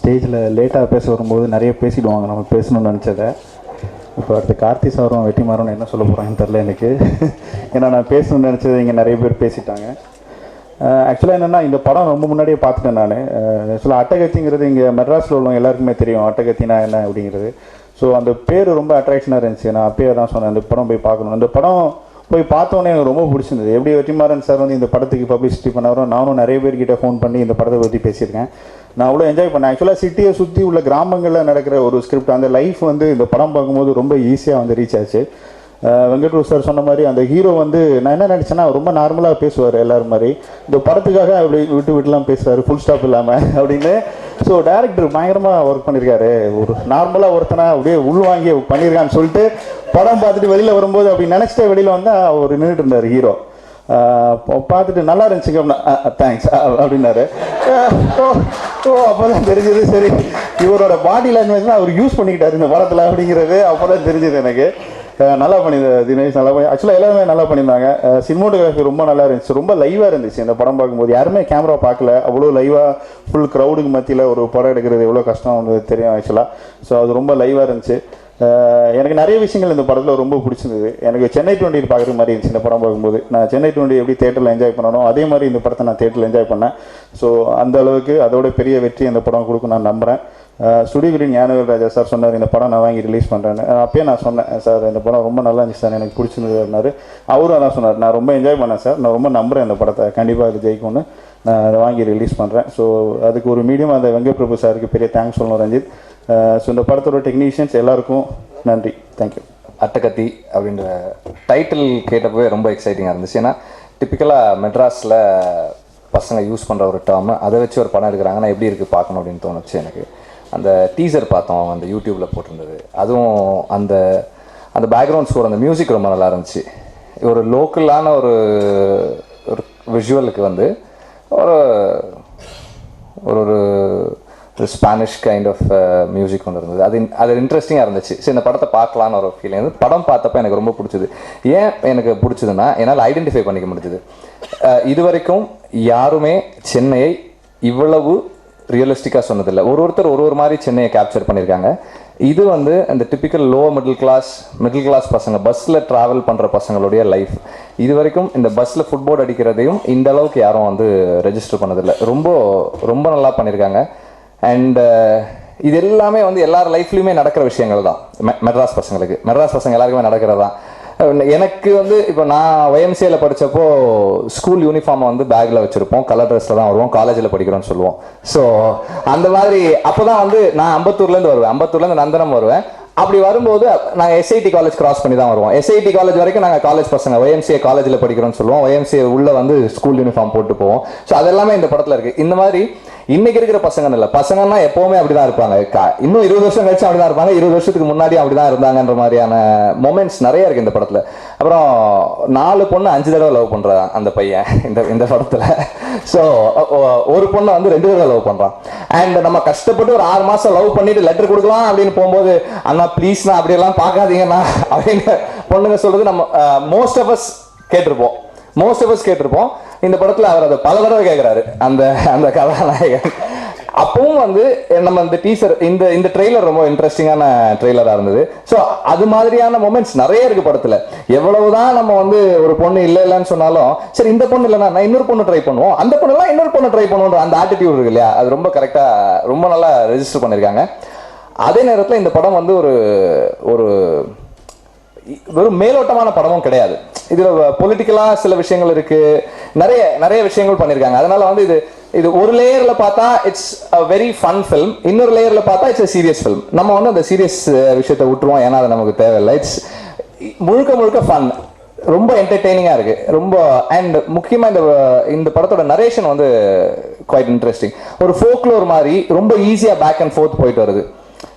ஸ்டேஜில் லேட்டாக பேச வரும்போது நிறைய பேசிடுவாங்க நம்ம பேசணும்னு நினச்சதை. இப்போ அடுத்து கார்த்தி சாரும் வெற்றிமாறன் என்ன சொல்ல போகிறாங்கன்னு தெரில எனக்கு. ஏன்னா நான் பேசணும்னு நினச்சதை இங்கே நிறைய பேர் பேசிட்டாங்க. ஆக்சுவலாக என்னென்னா இந்த படம் ரொம்ப முன்னாடியே பார்த்துட்டேன் நான். ஆக்சுவலாக அட்டகத்திங்கிறது இங்கே மெட்ராஸில் உள்ளவங்க எல்லாருக்குமே தெரியும் அட்டகத்தினா என்ன அப்படிங்கிறது. ஸோ அந்த பேர் ரொம்ப அட்ராக்ஷனாக இருந்துச்சு. நான் அப்பயே தான் சொன்னேன் அந்த படம் போய் பார்க்கணும். அந்த படம் போய் பார்த்தோன்னே எனக்கு ரொம்ப பிடிச்சிருந்தது. எப்படி வெற்றிமாறன் சார் வந்து இந்த படத்துக்கு பப்ளிசிட்டி பண்ணாரோ நானும் நிறைய பேர்கிட்ட ஃபோன் பண்ணி இந்த படத்தை பற்றி பேசியிருக்கேன். நான் அவ்வளோ என்ஜாய் பண்ணேன். ஆக்சுவலாக சிட்டியை சுற்றி உள்ள கிராமங்களில் நடக்கிற ஒரு ஸ்கிரிப்ட் அந்த லைஃப் வந்து இந்த படம் பார்க்கும்போது ரொம்ப ஈஸியாக வந்து ரீச் ஆச்சு. வெங்கட்ராவ் சார் சொன்ன மாதிரி அந்த ஹீரோ வந்து நான் என்ன நினச்சேன்னா ரொம்ப நார்மலாக பேசுவார் எல்லோரும் மாதிரி. இந்த படத்துக்காக அப்படி விட்டுலாம் பேசுவார் ஃபுல் ஸ்டாப் இல்லாமல் அப்படின்னு. ஸோ டேரக்டர் பயங்கரமாக ஒர்க் பண்ணியிருக்காரு. ஒரு நார்மலாக ஒருத்தனை அப்படியே உள்வாங்கி பண்ணியிருக்கான்னு சொல்லிட்டு படம் பார்த்துட்டு வெளியில் வரும்போது அப்படி நினச்சிட்டு வெளியில் வந்தால் அவர் நின்றுட்டு இருந்தார் ஹீரோ. பார்த்துட்டு நல்லா இருந்துச்சுங்க அப்படின்னா தேங்க்ஸ் அப்படின்னாரு. அப்போ தான் தெரிஞ்சது சரி இவரோட பாடி லாங்குவேஜ் தான் அவர் யூஸ் பண்ணிக்கிட்டார் இந்த படத்தில் அப்படிங்கிறது அப்போ தான் தெரிஞ்சது எனக்கு. நல்லா பண்ணியிருந்தார் தினேஷ், நல்லா பண்ணி ஆக்சுவலாக எல்லாருமே நல்லா பண்ணியிருந்தாங்க. சினிமோட்டோகிராஃபி ரொம்ப நல்லா இருந்துச்சு, ரொம்ப லைவாக இருந்துச்சு. இந்த படம் பார்க்கும்போது யாருமே கேமரா பார்க்கல, அவ்வளோ லைவாக ஃபுல் க்ரௌடுக்கு மத்தியில் ஒரு படம் எடுக்கிறது எவ்வளோ கஷ்டம் வந்து தெரியும் ஆக்சுவலாக. ஸோ அது ரொம்ப லைவாக இருந்துச்சு. எனக்கு நிறைய விஷயங்கள் இந்த படத்தில் ரொம்ப பிடிச்சிருந்தது. எனக்கு சென்னை 20 பார்க்குற மாதிரி இருந்துச்சு இந்த படம் பார்க்கும்போது. நான் சென்னை 20 எப்படி தேட்டரில் என்ஜாய் பண்ணணும் அதே மாதிரி இந்த படத்தை நான் தேட்டரில் என்ஜாய் பண்ணேன். ஸோ அந்த அளவுக்கு அதோட பெரிய வெற்றி இந்த படம் கொடுக்கும் நான் நம்புகிறேன். ஸ்டுடியோ ஞானவேல் ராஜா சார் சொன்னார் இந்த படம் நான் வாங்கி ரிலீஸ் பண்ணுறேன்னு. அப்பயே நான் சொன்னேன் சார் இந்த படம் ரொம்ப நல்லா இருந்துச்சு சார் எனக்கு பிடிச்சிருந்தது அப்படின்னாரு. அவரும் அதான் சொன்னார் நான் ரொம்ப என்ஜாய் பண்ணேன் சார், நான் ரொம்ப நம்புகிறேன் இந்த படத்தை கண்டிப்பாக அது ஜெயிக்கும்னு. நான் அதை வாங்கி ரிலீஸ் பண்ணுறேன். ஸோ அதுக்கு ஒரு மீடியம் அந்த வெங்கட் பிரபு சாருக்கு பெரிய தேங்க்ஸ் சொல்லணும் ரஞ்சித். ஸோ இந்த படத்தோட டெக்னீஷியன்ஸ் எல்லாருக்கும் நன்றி, தேங்க்யூ. அட்டகத்தி அப்படின்ற டைட்டில் கேட்டப்பவே ரொம்ப எக்ஸைட்டிங்காக இருந்துச்சு. ஏன்னா டிப்பிக்கலாக மெட்ராஸில் பசங்க யூஸ் பண்ணுற ஒரு டேர்ம், அதை வச்சு ஒரு படம் எடுக்கிறாங்கன்னா எப்படி இருக்குது பார்க்கணும் அப்படின்னு தோணுச்சு எனக்கு. அந்த டீசர் பார்த்தோம், அந்த யூடியூப்பில் போட்டிருந்தது. அதுவும் அந்த அந்த பேக்ரவுண்ட் ஸ்கோர், அந்த மியூசிக் ரொம்ப நல்லா இருந்துச்சு. ஒரு லோக்கலான ஒரு ஒரு விஷுவலுக்கு வந்து ஒரு ஒரு ஒரு ஸ்பானிஷ் கைண்ட் ஆஃப் மியூசிக் ஒன்று இருந்தது. அது இன்ட்ரெஸ்டிங்காக இருந்துச்சு. சரி இந்த படத்தை பார்க்கலான்னு ஒரு ஃபீலிங் வந்து படம் பார்த்தப்ப எனக்கு ரொம்ப பிடிச்சது. ஏன் எனக்கு பிடிச்சதுன்னா என்னால் ஐடென்டிஃபை பண்ணிக்க முடிஞ்சது. இது வரைக்கும் யாருமே சென்னையை இவ்வளவு ரியலிஸ்டிக்காக சொன்னதில்லை. ஒருத்தர் ஒரு மாதிரி சென்னையை கேப்சர் பண்ணியிருக்காங்க. இது வந்து அந்த டிப்பிக்கல் லோ மிடில் கிளாஸ் பசங்க பஸ்ஸில் ட்ராவல் பண்ணுற பசங்களுடைய லைஃப். இது வரைக்கும் இந்த பஸ்ஸில் ஃபுட்போர்ட் அடிக்கிறதையும் இந்த அளவுக்கு யாரும் வந்து ரெஜிஸ்டர் பண்ணதில்லை. ரொம்ப ரொம்ப நல்லா பண்ணியிருக்காங்க. அண்ட் இது எல்லாமே வந்து எல்லார் லைஃப்லையுமே நடக்கிற விஷயங்கள் தான். மெட்ராஸ் பசங்க எல்லாருக்குமே நடக்கிறது தான். எனக்கு வந்து இப்போ நான் YMCAல படித்தப்போ ஸ்கூல் யூனிஃபார்மை வந்து பேக்கில் வச்சுருப்போம், கலர் ட்ரெஸ்ஸில் தான் வருவோம், காலேஜில் படிக்கிறோன்னு சொல்லுவோம். ஸோ அந்த மாதிரி அப்போ தான் வந்து நான் அம்பத்தூர்லேருந்து வருவேன், அம்பத்தூர்லேருந்து நந்தனம் வருவேன். அப்படி வரும்போது நாங்கள் SIT காலேஜ் கிராஸ் பண்ணி தான் வருவோம். SIT காலேஜ் வரைக்கும் நாங்கள் காலேஜ் பசங்க YMCA காலேஜில் படிக்கிறோன்னு சொல்லுவோம். YMCA உள்ளே வந்து ஸ்கூல் யூனிஃபார்ம் போட்டு போவோம். ஸோ அதெல்லாமே இந்த படத்தில் இருக்குது. இந்த மாதிரி இன்னைக்கு இருக்கிற பசங்கன்னு இல்லை, பசங்கன்னா எப்போவுமே அப்படி தான் இருப்பாங்க. இன்னும் 20 வருஷம் கழிச்சு அப்படி தான் இருப்பாங்க, 20 வருஷத்துக்கு முன்னாடி அப்படி தான் இருந்தாங்கன்ற மாதிரியான மொமெண்ட்ஸ் நிறைய இருக்குது இந்த படத்தில். அப்புறம் 4 பொண்ணு 5 தடவை லவ் பண்ணுறான் அந்த பையன் இந்த படத்தில். ஸோ ஒரு பொண்ணை வந்து 2 தடவை லவ் பண்ணுறான். அண்ட் நம்ம கஷ்டப்பட்டு ஒரு 6 மாதம் லவ் பண்ணிட்டு லெட்டர் கொடுக்கலாம் அப்படின்னு போகும்போது அண்ணா ப்ளீஸ்ண்ணா அப்படியெல்லாம் பார்க்காதீங்கண்ணா அப்படின்னு பொண்ணுங்க சொல்கிறது நம்ம மோஸ்ட் ஆஃப் அஸ் கேட்டிருப்போம். இந்த படத்தில் அவர் அதை பல தடவை கேட்குறாரு அந்த கதாநாயகன். அப்பவும் வந்து நம்ம இந்த டீசர் இந்த ட்ரெய்லர் ரொம்ப இன்ட்ரெஸ்டிங்கான ட்ரெய்லராக இருந்தது. ஸோ அது மாதிரியான மொமெண்ட்ஸ் நிறைய இருக்கு படத்தில். எவ்வளவுதான் நம்ம வந்து ஒரு பொண்ணு இல்லைன்னு சொன்னாலும் சரி இந்த பொண்ணு இல்லைன்னா நான் இன்னொரு பொண்ணு ட்ரை பண்ணுவோம், அந்த பொண்ணுலாம் இன்னொரு பொண்ணு ட்ரை பண்ணுவோன்ற அந்த ஆட்டிடியூட் இருக்கு இல்லையா, அது ரொம்ப கரெக்டாக ரொம்ப நல்லா ரெஜிஸ்டர் பண்ணியிருக்காங்க. அதே நேரத்தில் இந்த படம் வந்து ஒரு வெறும் மேலோட்டமான படமும் கிடையாது. இதில் பொலிட்டிக்கலாக சில விஷயங்கள் இருக்கு, நிறைய விஷயங்கள் பண்ணியிருக்காங்க. அதனால வந்து இது ஒரு லேயரில் பார்த்தா it's a very fun film, இன்னொரு லேயரில் பார்த்தா இட்ஸ் அ சீரியஸ் ஃபில்ம். நம்ம வந்து அந்த சீரியஸ் விஷயத்தை விட்டுருவோம், ஏன்னா அது நமக்கு தேவையில்லை. இட்ஸ் முழுக்க ஃபன், ரொம்ப என்டர்டெய்னிங்காக இருக்கு ரொம்ப. அண்ட் முக்கியமாக இந்த படத்தோட நரேஷன் வந்து குவைட் இன்ட்ரெஸ்டிங். ஒரு ஃபோக்லோர் மாதிரி ரொம்ப ஈஸியாக பேக் அண்ட் ஃபோர்த் போயிட்டு வருது.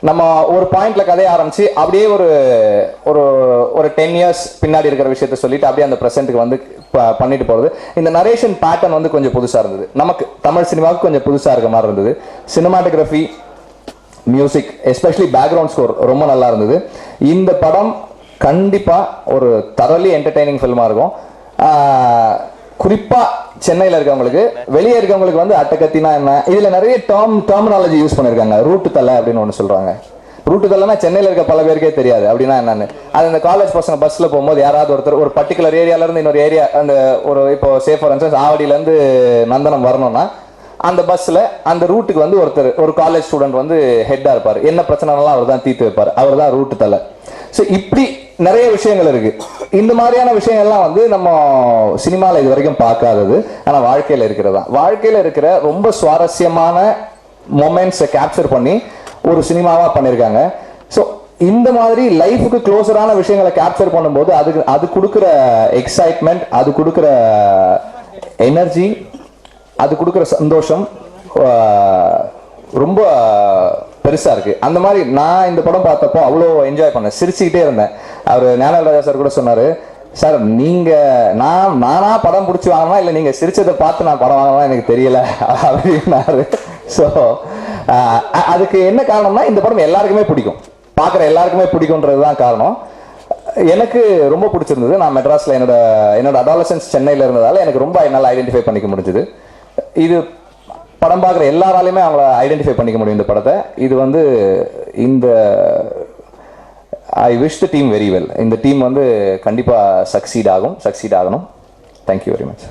நம்ம ஒரு பாயிண்ட்ல கதையை ஆரம்பிச்சு அப்படியே ஒரு 10 இயர்ஸ் பின்னாடி இருக்கிற விஷயத்த சொல்லிட்டு அப்படியே அந்த பிரசன்ட்டுக்கு வந்து பண்ணிட்டு போறது. இந்த நரேஷன் பேட்டர்ன் வந்து கொஞ்சம் புதுசா இருந்தது, நமக்கு தமிழ் சினிமாவுக்கு கொஞ்சம் புதுசா இருக்க மாதிரி இருந்தது. Cinematography, music, especially background score ரொம்ப நல்லா இருந்தது. இந்த படம் கண்டிப்பா ஒரு தரலி என்டர்டெய்னிங் ஃபில்மா இருக்கும். குறிப்பாக சென்னையில் இருக்கவங்களுக்கு, வெளியே இருக்கவங்களுக்கு வந்து அட்டகத்தினா என்ன, இதில் நிறைய டெர்மினாலஜி யூஸ் பண்ணியிருக்காங்க. ரூட்டு தலை அப்படின்னு ஒன்று சொல்கிறாங்க. ரூட்டு தலைனா சென்னையில் இருக்க பல பேருக்கே தெரியாது அப்படின்னா என்னன்னு. அது இந்த காலேஜ் பசங்க பஸ்ஸில் போகும்போது யாராவது ஒருத்தர் ஒரு பர்டிகுலர் ஏரியாவிலேருந்து இன்னொரு ஏரியா, அந்த ஒரு இப்போ சேஃப் ஃபார் இன்ஸ்டன்ஸ் ஆவடியிலேருந்து நந்தனம் வரணும்னா அந்த பஸ்ஸில் அந்த ரூட்டுக்கு வந்து ஒருத்தர், ஒரு காலேஜ் ஸ்டூடெண்ட் வந்து ஹெட்டாக இருப்பார். என்ன பிரச்சனைலாம் அவர் தான் தீர்த்து வைப்பார். அவர் தான் ரூட்டு தலை. ஸோ இப்படி நிறைய விஷயங்கள் இருக்கு. இந்த மாதிரியான விஷயங்கள்லாம் வந்து நம்ம சினிமாவில் இது வரைக்கும் பார்க்காதது, ஆனால் வாழ்க்கையில் இருக்கிறதா. வாழ்க்கையில் இருக்கிற ரொம்ப சுவாரஸ்யமான மொமெண்ட்ஸை கேப்சர் பண்ணி ஒரு சினிமாவாக பண்ணியிருக்காங்க. ஸோ இந்த மாதிரி லைஃபுக்கு க்ளோஸரான விஷயங்களை கேப்சர் பண்ணும்போது அது கொடுக்குற எக்ஸைட்மெண்ட், அது கொடுக்குற எனர்ஜி, அது கொடுக்குற சந்தோஷம் ரொம்ப பெருசாக இருக்குது. அந்த மாதிரி நான் இந்த படம் பார்த்தப்போ அவ்வளோ என்ஜாய் பண்ணேன், சிரிச்சுக்கிட்டே இருந்தேன். அவர் ஞானவேல் ராஜா சார் கூட சொன்னார், சார் நீங்கள் நானா படம் பிடிச்சி வாங்கினா இல்லை நீங்கள் சிரிச்சதை பார்த்து நான் படம் வாங்கினா எனக்கு தெரியல அப்படின்னாரு. ஸோ அதுக்கு என்ன காரணம்னா இந்த படம் எல்லாருக்குமே பிடிக்கும், பார்க்குற எல்லாருக்குமே பிடிக்கும்ன்றது தான் காரணம். எனக்கு ரொம்ப பிடிச்சிருந்தது. நான் மெட்ராஸில் என்னோட அடாலசன்ஸ் சென்னையில் இருந்ததால் எனக்கு ரொம்ப என்னால் ஐடென்டிஃபை பண்ணிக்க முடிஞ்சுது. இது படம் பார்க்குற எல்லாராலையுமே அவங்கள ஐடென்டிஃபை பண்ணிக்க முடியும் இந்த படத்தை. இது வந்து இந்த I wish the team very well. இந்த டீம் வந்து கண்டிப்பாக சக்சீட் ஆகணும். Thank you very much.